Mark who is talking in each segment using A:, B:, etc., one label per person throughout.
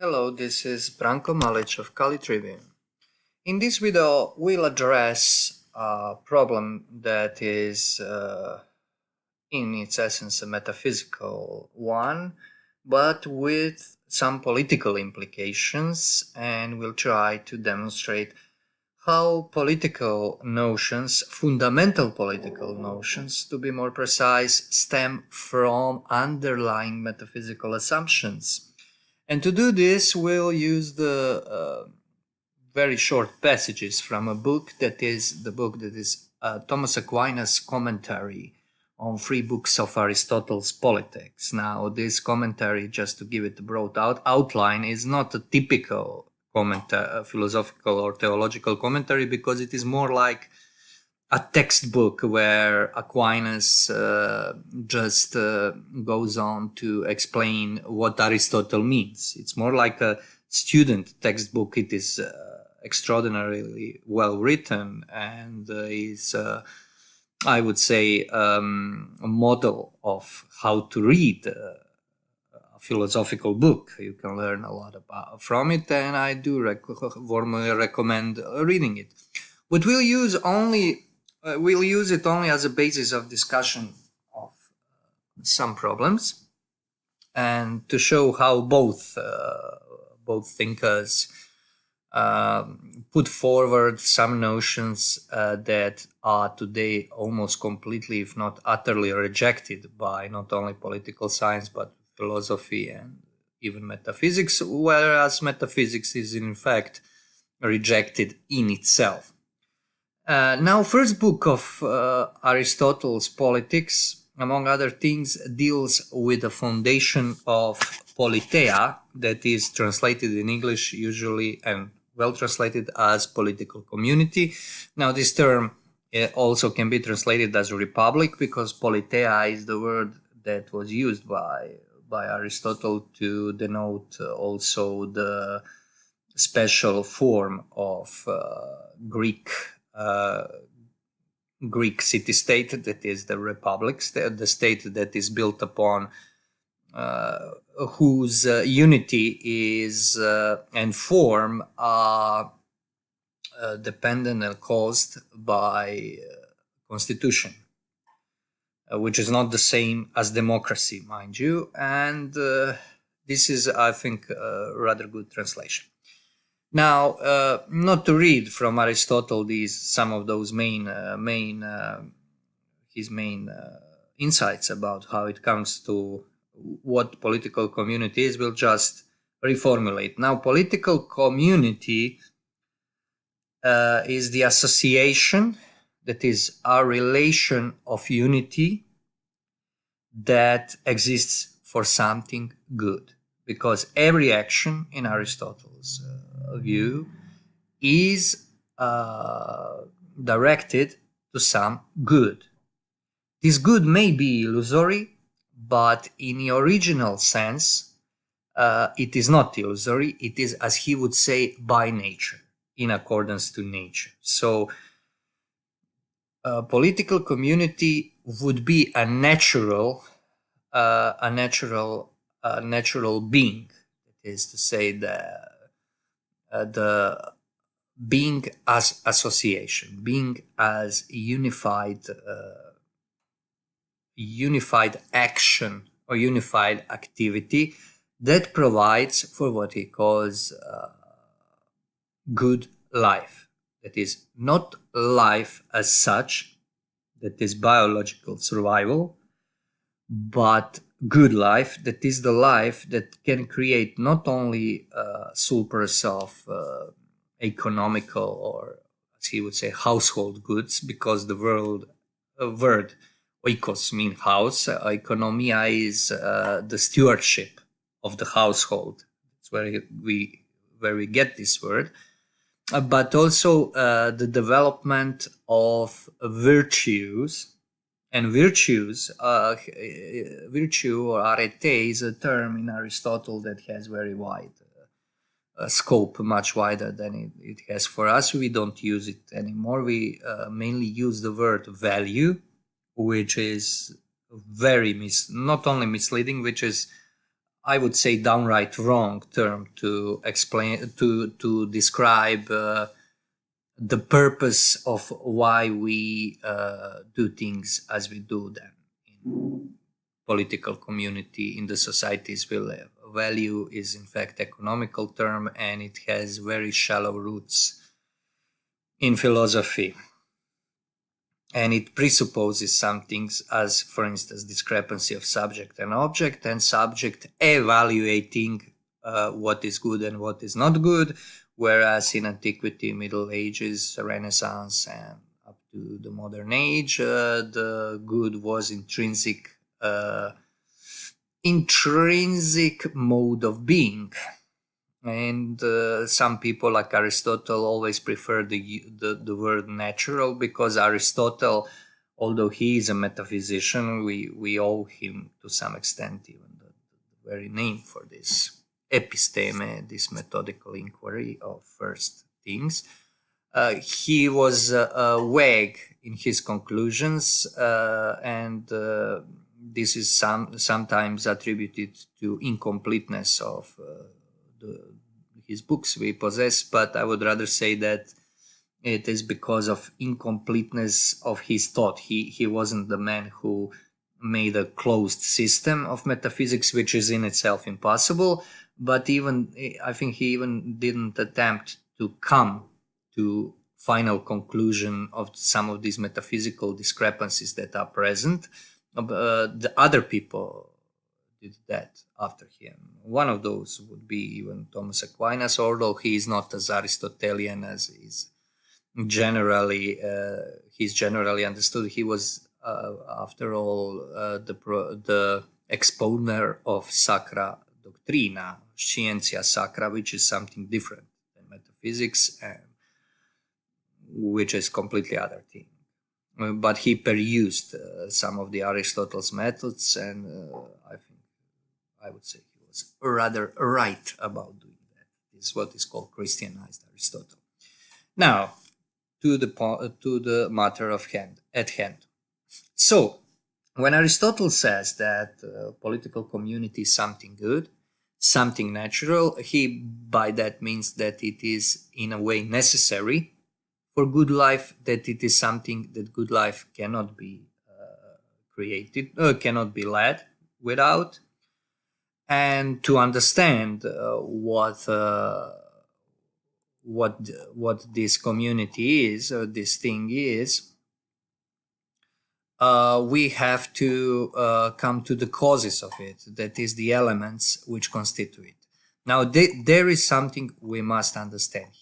A: Hello, this is Branko Malic of Kali Tribune. In this video, we'll address a problem that is, in its essence, a metaphysical one, but with some political implications, and we'll try to demonstrate how political notions, fundamental political notions, to be more precise, stem from underlying metaphysical assumptions. And to do this, we'll use the very short passages from a book that is Thomas Aquinas' commentary on 3 books of Aristotle's Politics. Now, this commentary, just to give it a broad outline, is not a typical philosophical or theological commentary, because it is more like a textbook where Aquinas just goes on to explain what Aristotle means. It's more like a student textbook. It is extraordinarily well written and is, I would say, a model of how to read a philosophical book. You can learn a lot from it, and I do warmly recommend reading it. But we'll use it only as a basis of discussion of some problems, and to show how both thinkers put forward some notions that are today almost completely, if not utterly, rejected by not only political science but philosophy and even metaphysics, whereas metaphysics is in fact rejected in itself. Now, first book of Aristotle's Politics, among other things, deals with the foundation of politeia, that is translated in English usually and well translated as political community. Now, this term also can be translated as republic, because politeia is the word that was used by Aristotle to denote also the special form of Greek city-state, that is the republics, the state that is built upon whose unity is and form are dependent and caused by constitution, which is not the same as democracy, mind you, and this is, I think, a rather good translation. Now, not to read from Aristotle some of those his main insights about how it comes to what political community is, we'll just reformulate. Now, political community is the association, that is a relation of unity that exists for something good, because every action in Aristotle's view is directed to some good. This good may be illusory, but in the original sense, it is not illusory. It is, as he would say, by nature, in accordance to nature. So, political community would be a natural being. That is to say, the being as association, being as unified action or unified activity that provides for what he calls good life. That is not life as such, that is biological survival, but good life, that is the life that can create not only surplus of economical, or as he would say, household goods, because the word oikos means house, economia is the stewardship of the household. That's where we get this word. But also the development of virtues. And virtue or arete is a term in Aristotle that has very wide scope, much wider than it has for us. We don't use it anymore. We mainly use the word value, which is very not only misleading, which is I would say, downright wrong term to explain, to describe the purpose of why we do things as we do them in political community, in the societies we live. Value is in fact economical term, and it has very shallow roots in philosophy. And it presupposes some things as, for instance, discrepancy of subject and object, and subject evaluating what is good and what is not good, whereas in antiquity, Middle Ages, Renaissance, and up to the modern age, the good was intrinsic mode of being. And some people like Aristotle always prefer the word natural, because Aristotle, although he is a metaphysician, we owe him to some extent even the very name for this episteme, this methodical inquiry of first things. He was vague in his conclusions, and this is sometimes attributed to incompleteness of his books we possess, but I would rather say that it is because of incompleteness of his thought. He wasn't the man who made a closed system of metaphysics, which is in itself impossible, but I think he even didn't attempt to come to final conclusion of some of these metaphysical discrepancies that are present. The other people did that after him. One of those would be even Thomas Aquinas, although he is not as Aristotelian as he's generally understood. He was, after all, the exponent of sacra doctrina, scientia sacra, which is something different than metaphysics, and which is completely other thing. But he perused some of the Aristotle's methods, and I would say he was rather right about doing that. This is what is called Christianized Aristotle. Now, to the matter at hand. So, when Aristotle says that political community is something good, something natural, he by that means that it is in a way necessary for good life, that it is something that good life cannot be cannot be led without. And to understand what this community is, or this thing is, we have to come to the causes of it, that is, the elements which constitute it. Now, there is something we must understand here.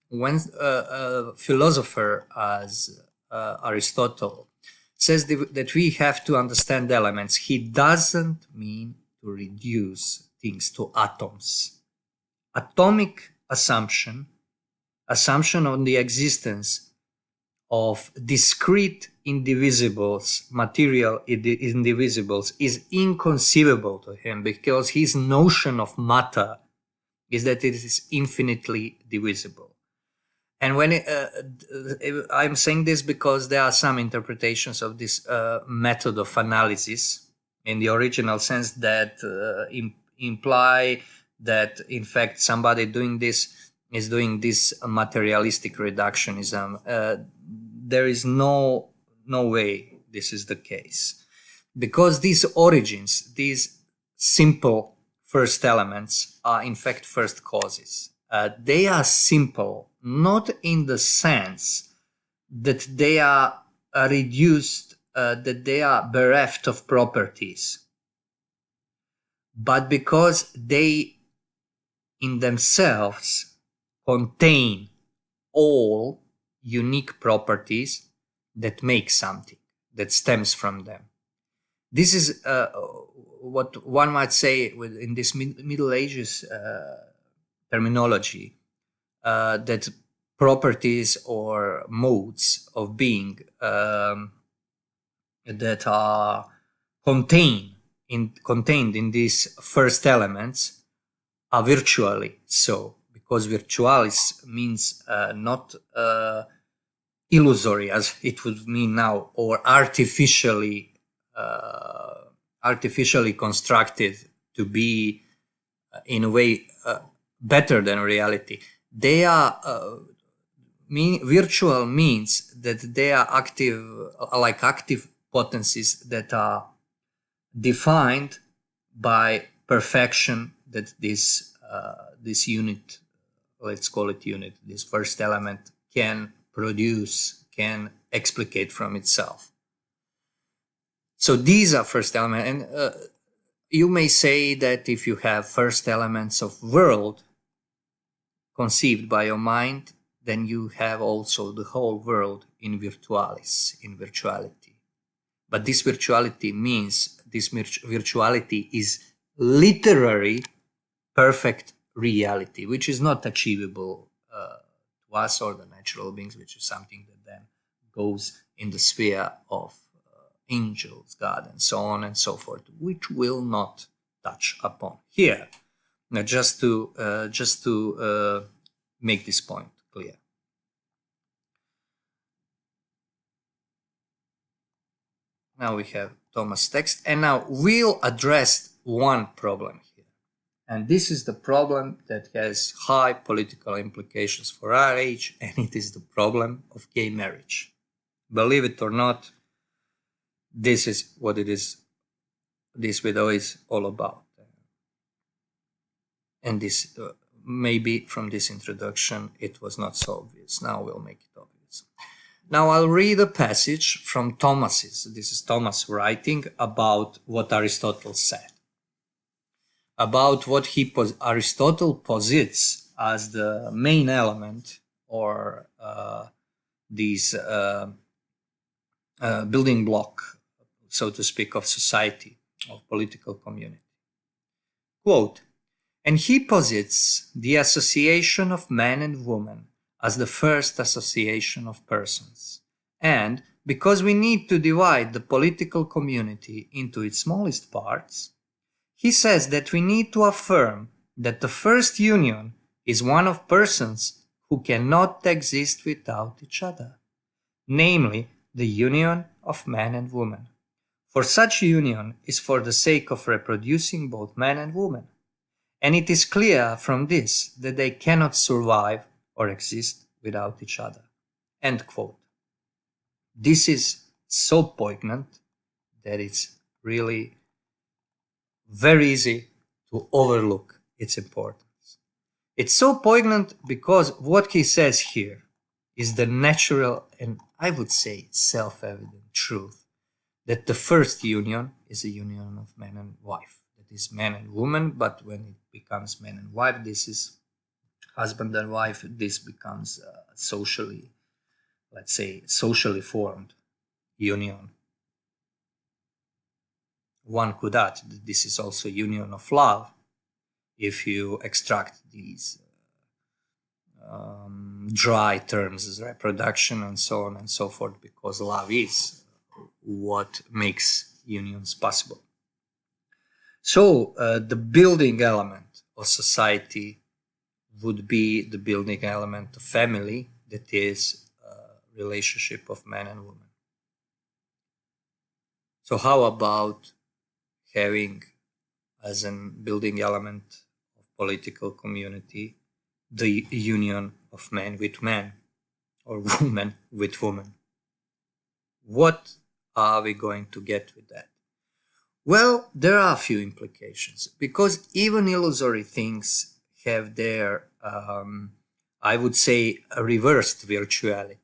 A: When a philosopher as Aristotle says that we have to understand elements, he doesn't mean to reduce things to atoms. Atomic assumption on the existence of discrete indivisibles, material indivisibles, is inconceivable to him, because his notion of matter is that it is infinitely divisible. And when I'm saying this because there are some interpretations of this method of analysis in the original sense that imply that, in fact, somebody doing this is doing this materialistic reductionism. There is no way this is the case, because these origins, these simple first elements, are in fact first causes. They are simple not in the sense that they are reduced, that they are bereft of properties, but because they in themselves contain all unique properties that make something, that stems from them. This is what one might say in this Middle Ages terminology, that properties or modes of being that are contained in these first elements are virtually so, because virtualis means not illusory as it would mean now, or artificially constructed to be in a way better than reality. They are virtual means that they are active, like active potencies that are defined by perfection that this unit, let's call it unit, this first element can produce, can explicate from itself. So these are first elements, and you may say that if you have first elements of world conceived by your mind, then you have also the whole world in virtualis, in virtuality. But this virtuality means this virtuality is literary perfect reality, which is not achievable to us or the natural beings, which is something that then goes in the sphere of angels, God, and so on and so forth, which will not touch upon here. Now, just to make this point clear. Now we have Thomas' text, and now we'll address one problem here. And this is the problem that has high political implications for our age, and it is the problem of gay marriage. Believe it or not, this is what it is. This video is all about. And this maybe from this introduction it was not so obvious. Now we'll make it obvious. Now I'll read a passage from Thomas's. This is Thomas writing about what Aristotle said, about what Aristotle posits as the main element or this building block, so to speak, of society, of political community. Quote, and he posits the association of man and woman as the first association of persons. And because we need to divide the political community into its smallest parts, he says that we need to affirm that the first union is one of persons who cannot exist without each other, namely the union of man and woman. For such union is for the sake of reproducing both man and woman. And it is clear from this that they cannot survive or exist without each other. End quote. This is so poignant that it's really very easy to overlook its importance. It's so poignant because what he says here is the natural and I would say self-evident truth that the first union is a union of man and wife. That is man and woman, but when it becomes man and wife, this is husband and wife, this becomes socially, let's say, socially formed union. One could add that this is also union of love if you extract these dry terms as reproduction and so on and so forth, because love is what makes unions possible. So the building element of society would be the building element of family, that is a relationship of man and woman. So how about having as a building element of political community the union of man with man or woman with woman? What are we going to get with that? Well, there are a few implications, because even illusory things have their, I would say, a reversed virtuality.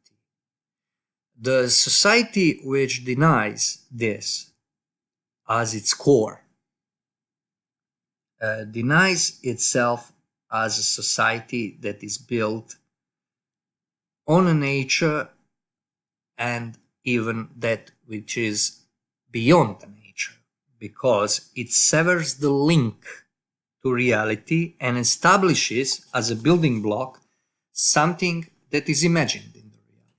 A: The society which denies this as its core denies itself as a society that is built on a nature and even that which is beyond the nature, because it severs the link to reality and establishes as a building block something that is imagined in the reality,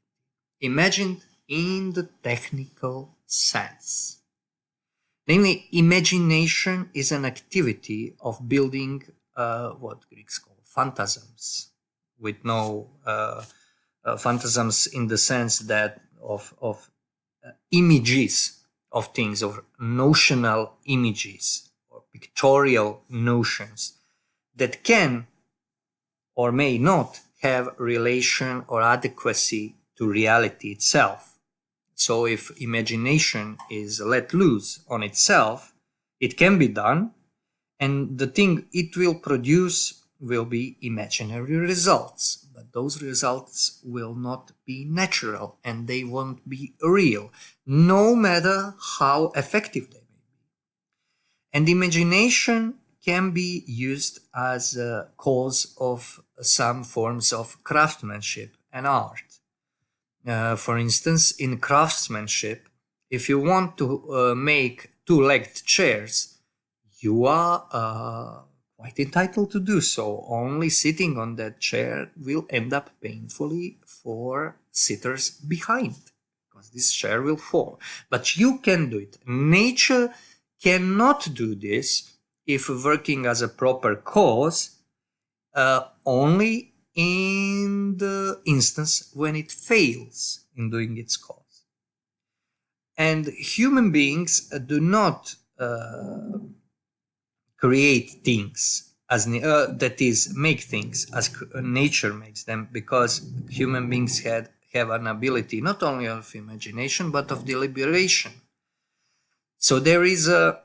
A: imagined in the technical sense. Namely, imagination is an activity of building what Greeks call phantasms, with no phantasms in the sense that of images of things, of notional images or pictorial notions that can or may not have relation or adequacy to reality itself. So if imagination is let loose on itself, it can be done, and the thing it will produce will be imaginary results. But those results will not be natural, and they won't be real, no matter how effective they may be. And imagination can be used as a cause of some forms of craftsmanship and art. For instance, in craftsmanship, if you want to make two-legged chairs, you are quite entitled to do so. Only sitting on that chair will end up painfully for sitters behind, because this chair will fall. But you can do it. Nature cannot do this if working as a proper cause, only in the instance when it fails in doing its cause. And human beings do not create things as that is, make things as nature makes them, because human beings have an ability not only of imagination but of deliberation. So there is a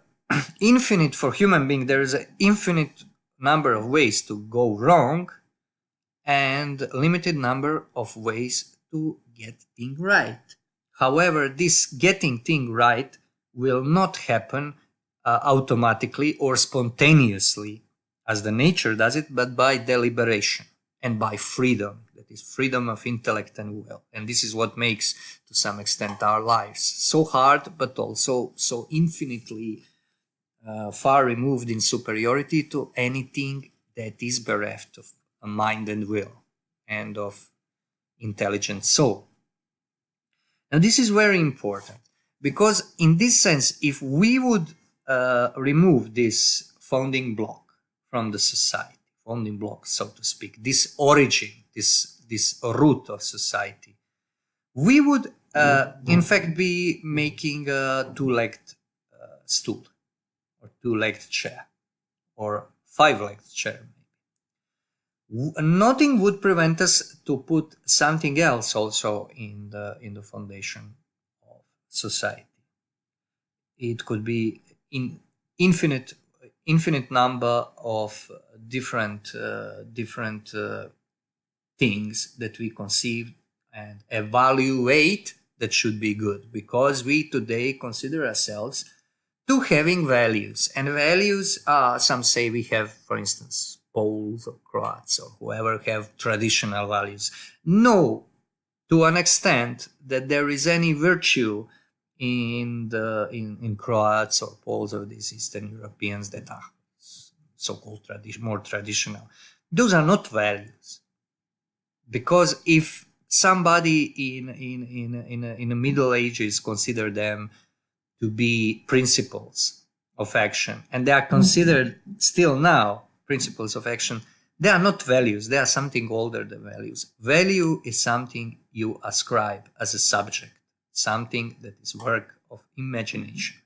A: infinite, for human being, there is an infinite number of ways to go wrong and limited number of ways to get things right. However, this getting things right will not happen automatically or spontaneously as the nature does it, but by deliberation and by freedom. That is freedom of intellect and will. And this is what makes, to some extent, our lives so hard, but also so infinitely far removed in superiority to anything that is bereft of a mind and will and of intelligent soul. Now, this is very important, because in this sense, if we would remove this founding block from the society, founding block, so to speak, this origin, this root of society, we would in fact be making a two-legged stool, or two-legged chair, or five-legged chair. Nothing would prevent us to put something else also in the foundation of society. It could be in infinite number of different things that we conceive and evaluate that should be good, because we today consider ourselves to having values, and values are, some say we have, for instance, Poles or Croats or whoever have traditional values. No, to an extent that there is any virtue in Croats or Poles or these Eastern Europeans that are so-called more traditional. Those are not values, because if somebody in the Middle Ages consider them to be principles of action, and they are considered still now principles of action, they are not values. They are something older than values. Value is something you ascribe as a subject, something that is work of imagination.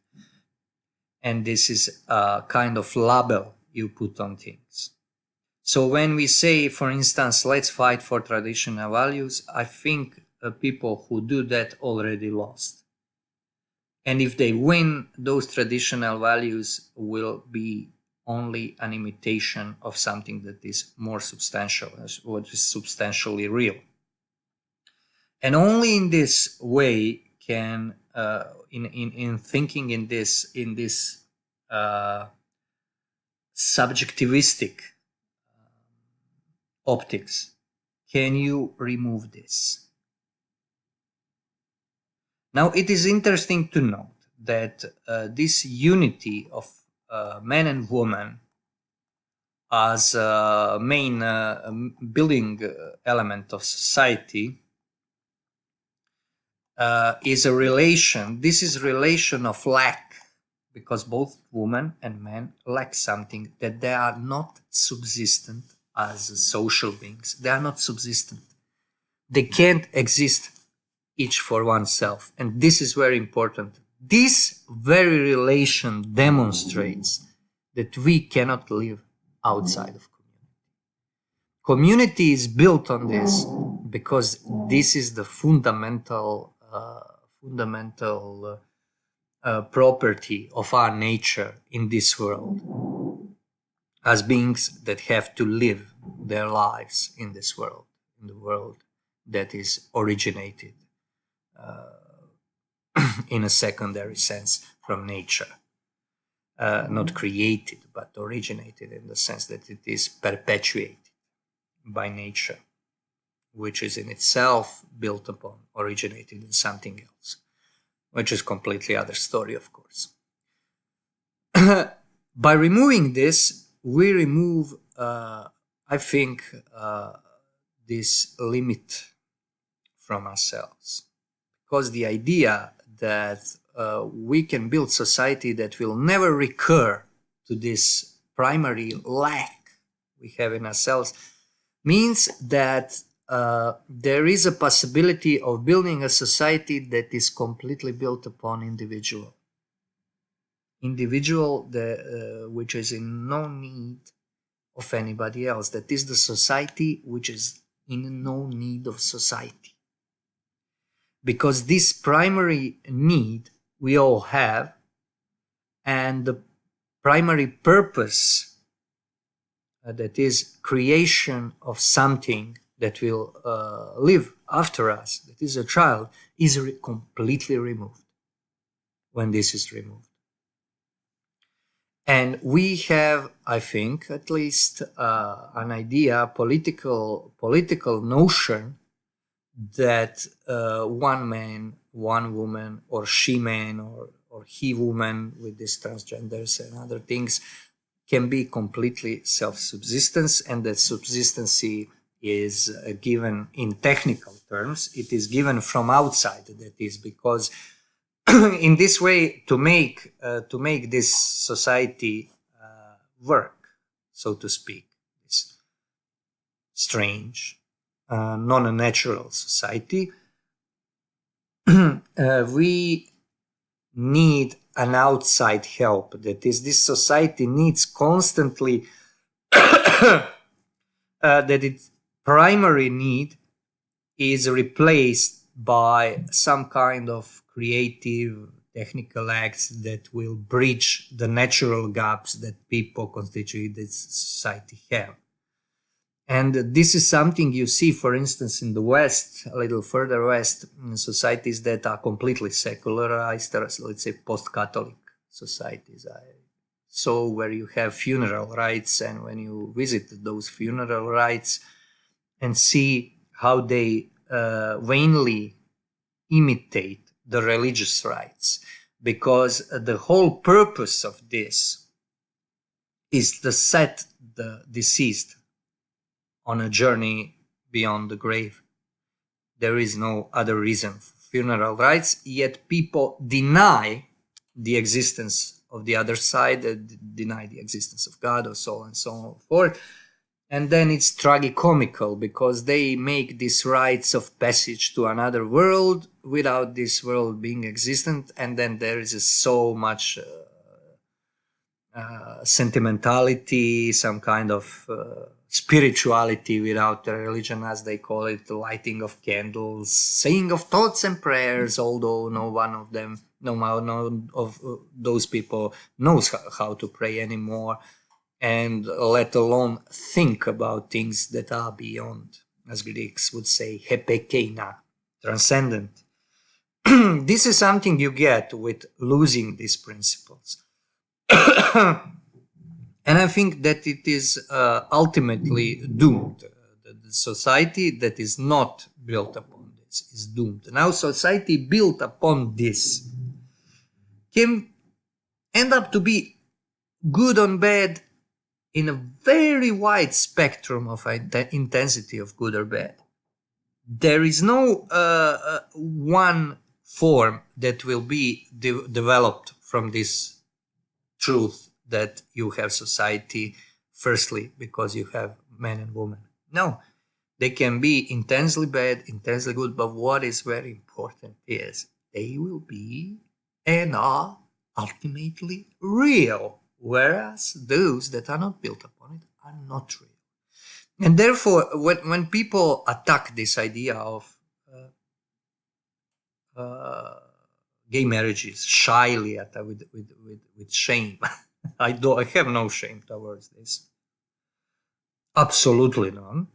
A: And this is a kind of label you put on things. So when we say, for instance, let's fight for traditional values, I think people who do that already lost. And if they win, those traditional values will be only an imitation of something that is more substantial, what is substantially real. And only in this way can, in thinking in this subjectivistic optics, can you remove this. Now, it is interesting to note that this unity of man and woman as a main building element of society is a relation. This is relation of lack, because both woman and man lack something, that they are not subsistent as social beings. They are not subsistent. They can't exist each for oneself. And this is very important. This very relation demonstrates that we cannot live outside of community. community is built on this because this is the fundamental property of our nature in this world, as beings that have to live their lives in this world, in the world that is originated in a secondary sense from nature. Not created, but originated in the sense that it is perpetuated by nature, which is in itself built upon, originated in something else, which is completely other story, of course. By removing this, we remove, I think, this limit from ourselves, because the idea that we can build society that will never recur to this primary lack we have in ourselves means that there is a possibility of building a society that is completely built upon individual, which is in no need of anybody else. That is the society which is in no need of society. Because this primary need we all have, and the primary purpose that is creation of something that will live after us, that is a child, is completely removed when this is removed. And we have, I think, at least an idea, political notion that one man, one woman, or she man, or he woman with these transgenders and other things can be completely self-subsistence, and that subsistency is given in technical terms. It is given from outside. That is because in this way, to make this society work, so to speak, this strange, non-natural society, we need an outside help. That is, this society needs constantly that its primary need is replaced by some kind of creative technical acts that will bridge the natural gaps that people constitute this society have. And this is something you see, for instance, in the West, a little further west, in societies that are completely secularized, or let's say post-Catholic societies. So where you have funeral rites, and when you visit those funeral rites and see how they vainly imitate the religious rites, because the whole purpose of this is to set the deceased on a journey beyond the grave. There is no other reason for funeral rites, yet people deny the existence of the other side, deny the existence of God, or so on and so forth. And then it's tragicomical, because they make these rites of passage to another world without this world being existent, and then there is so much sentimentality, some kind of spirituality without a religion, as they call it, the lighting of candles, saying of thoughts and prayers, although no one of those people knows how to pray anymore, and let alone think about things that are beyond, as Greeks would say, hepekeina, transcendent. This is something you get with losing these principles. And I think that it is ultimately doomed. The society that is not built upon this is doomed. Now, society built upon this can end up to be good or bad in a very wide spectrum of intensity of good or bad. There is no one form that will be developed from this truth that you have society, firstly, because you have men and women. No, they can be intensely bad, intensely good, but what is very important is they will be and are ultimately real, whereas those that are not built upon it are not real. And therefore, when people attack this idea of gay marriages shyly, with shame, I have no shame towards this. Absolutely none.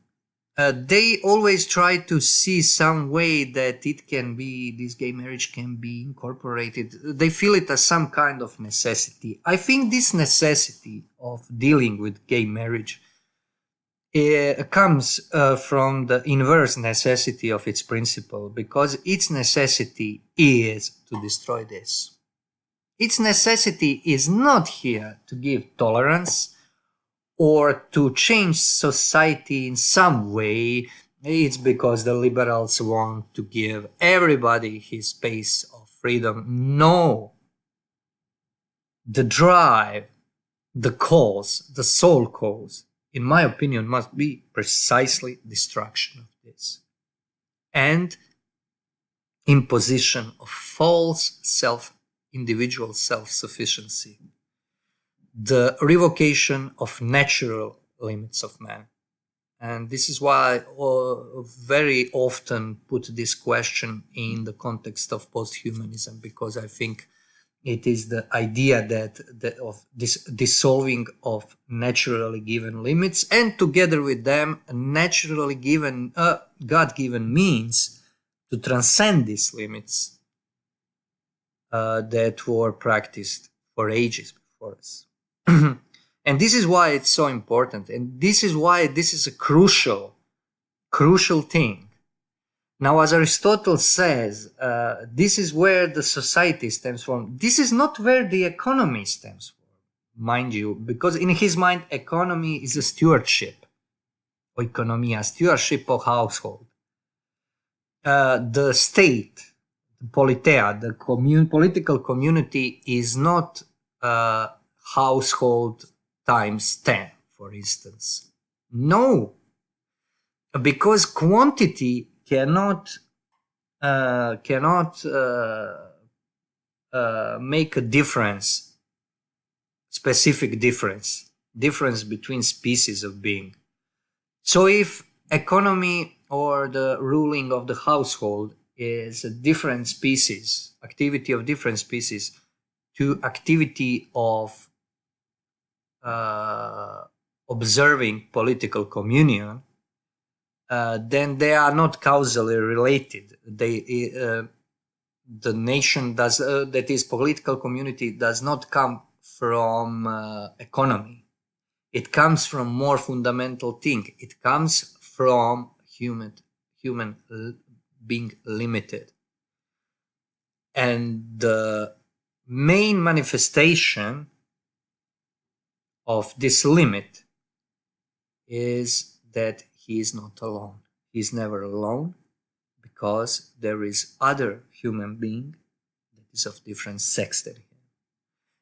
A: They always try to see some way that this gay marriage can be incorporated. They feel it as some kind of necessity. I think this necessity of dealing with gay marriage comes from the inverse necessity of its principle, because its necessity is to destroy this. Its necessity is not here to give tolerance or to change society in some way. It's because the liberals want to give everybody his space of freedom. No. The drive, the cause, the sole cause, in my opinion, must be precisely destruction of this and imposition of false individual self-sufficiency, the revocation of natural limits of man. And this is why I very often put this question in the context of posthumanism, because I think it is the idea that of this dissolving of naturally given limits, and together with them naturally given God-given means to transcend these limits that were practiced for ages before us. And this is why it's so important, and this is why this is a crucial thing. Now, as Aristotle says, this is where the society stems from. This is not where the economy stems from, mind you, because in his mind, economy is a stewardship, oikonomia, stewardship of household. The state, the politeia, the political community is not household times 10, for instance. No, because quantity cannot make a difference, specific difference between species of being. So if economy or the ruling of the household is a different species, activity of different species, to activity of observing political communion, then they are not causally related. The nation does, that is, political community does not come from economy. It comes from more fundamental thing. It comes from human being limited. And the main manifestation of this limit is that he is not alone. He is never alone, because there is other human being that is of different sex than him.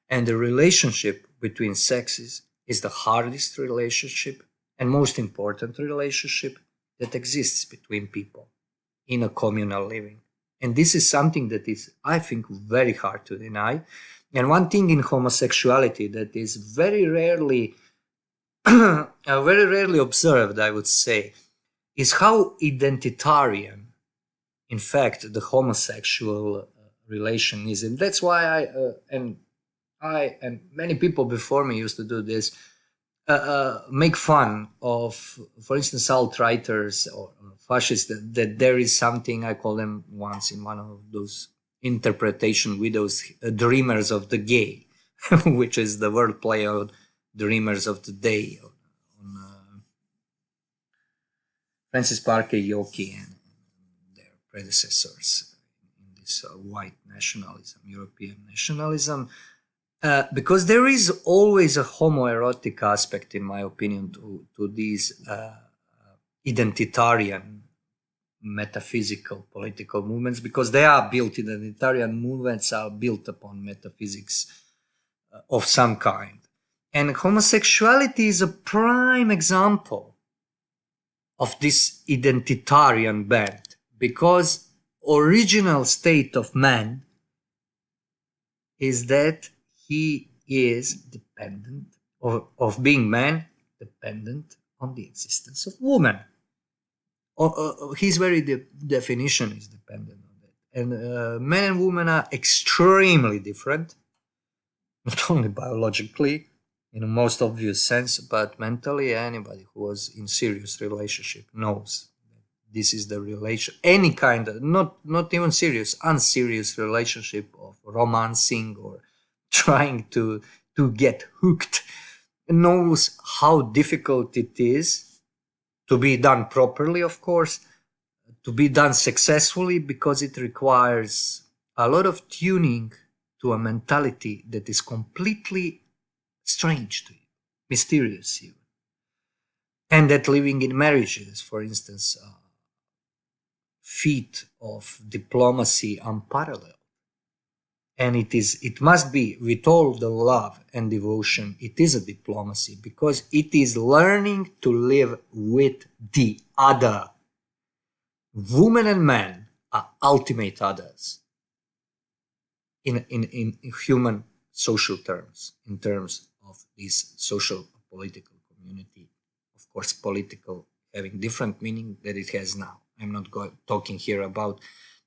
A: And the relationship between sexes is the hardest relationship and most important relationship that exists between people in a communal living. And this is something that is, I think, very hard to deny. And one thing in homosexuality that is very rarely observed, I would say, is how identitarian, in fact, the homosexual relation is. And that's why I and many people before me used to do this, make fun of, for instance, alt-righters or fascists, that there is something, I call them once in one of those interpretation widows, dreamers of the gay, which is the wordplay of dreamers of the day on Francis Parker Yockey and their predecessors in this white nationalism, European nationalism. Because there is always a homoerotic aspect, in my opinion, to these identitarian metaphysical political movements, because they are built, identitarian movements are built upon metaphysics of some kind. And homosexuality is a prime example of this identitarian bent, because original state of man is that he is dependent of being man, dependent on the existence of woman. His very definition is dependent on that. And men and women are extremely different, not only biologically, in the most obvious sense, but mentally. Anybody who was in serious relationship knows this is the relation, any kind of, not even serious, unserious relationship of romancing or trying to get hooked, knows how difficult it is to be done properly, of course, to be done successfully, because it requires a lot of tuning to a mentality that is completely strange to you, mysterious even. And that living in marriages, for instance, feat of diplomacy unparalleled. And it must be, with all the love and devotion, it is a diplomacy, because it is learning to live with the other. Women and men are ultimate others in human social terms, in terms of this social political community. Of course, political having different meaning that it has now. I'm not talking here about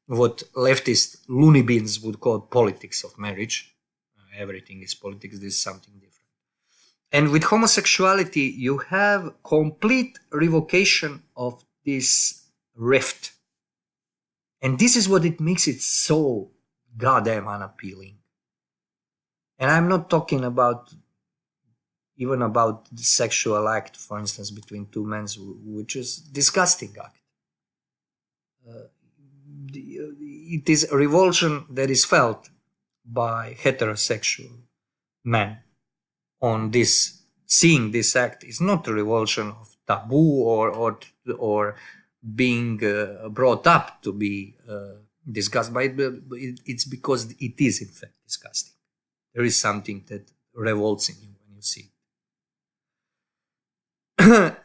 A: what leftist loony beans would call politics of marriage. Everything is politics. This is something different. And with homosexuality, you have complete revocation of this rift. And this is what it makes it so goddamn unappealing. And I'm not talking about even about the sexual act, for instance, between two men, which is disgusting act. It is a revulsion that is felt by heterosexual men on this. Seeing this act is not a revulsion of taboo or being brought up to be discussed by it, but it's because it is in fact disgusting. There is something that revolts in you when you see it.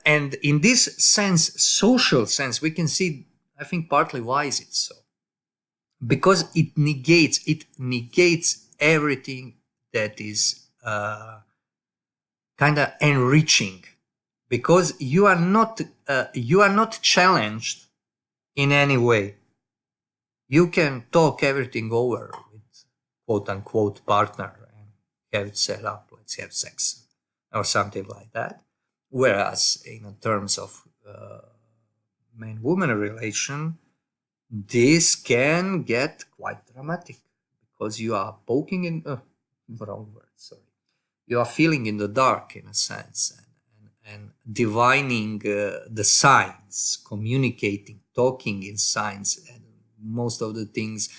A: And in this sense, social sense, we can see, I think, partly why is it so. Because it negates everything that is kind of enriching. Because you are not challenged in any way. You can talk everything over with quote unquote partner and have it set up. Let's have sex or something like that. Whereas in terms of man-woman relation, this can get quite dramatic, because you are poking in wrong word, sorry. You are feeling in the dark in a sense, and divining the signs, communicating, talking in signs, and most of the things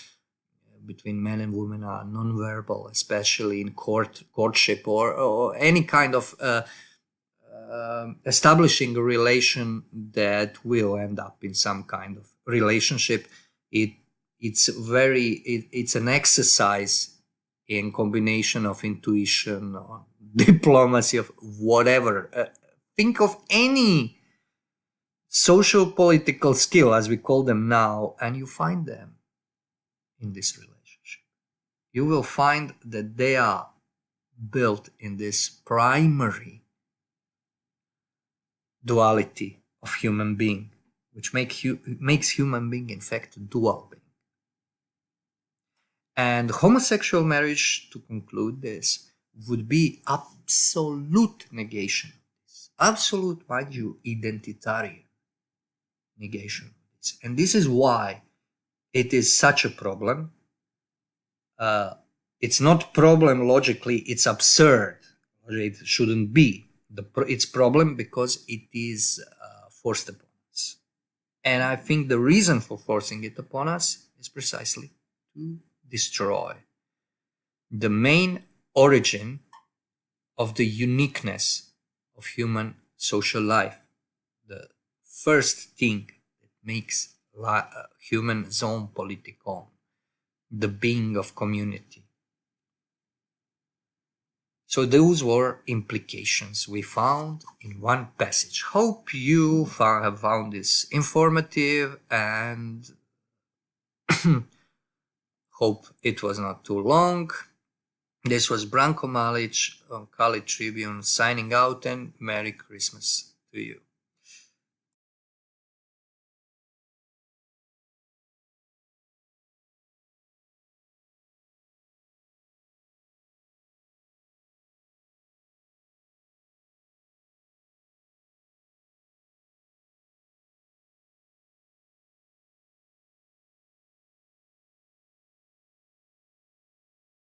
A: between men and women are non-verbal, especially in courtship or any kind of establishing a relation that will end up in some kind of relationship. It's an exercise in combination of intuition or diplomacy of whatever. Think of any social political skill, as we call them now, and you find them in this relationship. You will find that they are built in this primary duality of human being, which makes human being in fact a dual being. And homosexual marriage, to conclude this, would be absolute negation of this. Absolute, mind you, identitarian negation of this. And this is why it is such a problem. It's not problem logically, it's absurd. It shouldn't be. It's problem because it is forced upon us. And I think the reason for forcing it upon us is precisely to destroy the main origin of the uniqueness of human social life. The first thing that makes human zone politikon, the being of community. So those were implications we found in one passage. Hope you have found this informative, and hope it was not too long. This was Branko Malic on Kali Tribune signing out, and Merry Christmas to you. to you.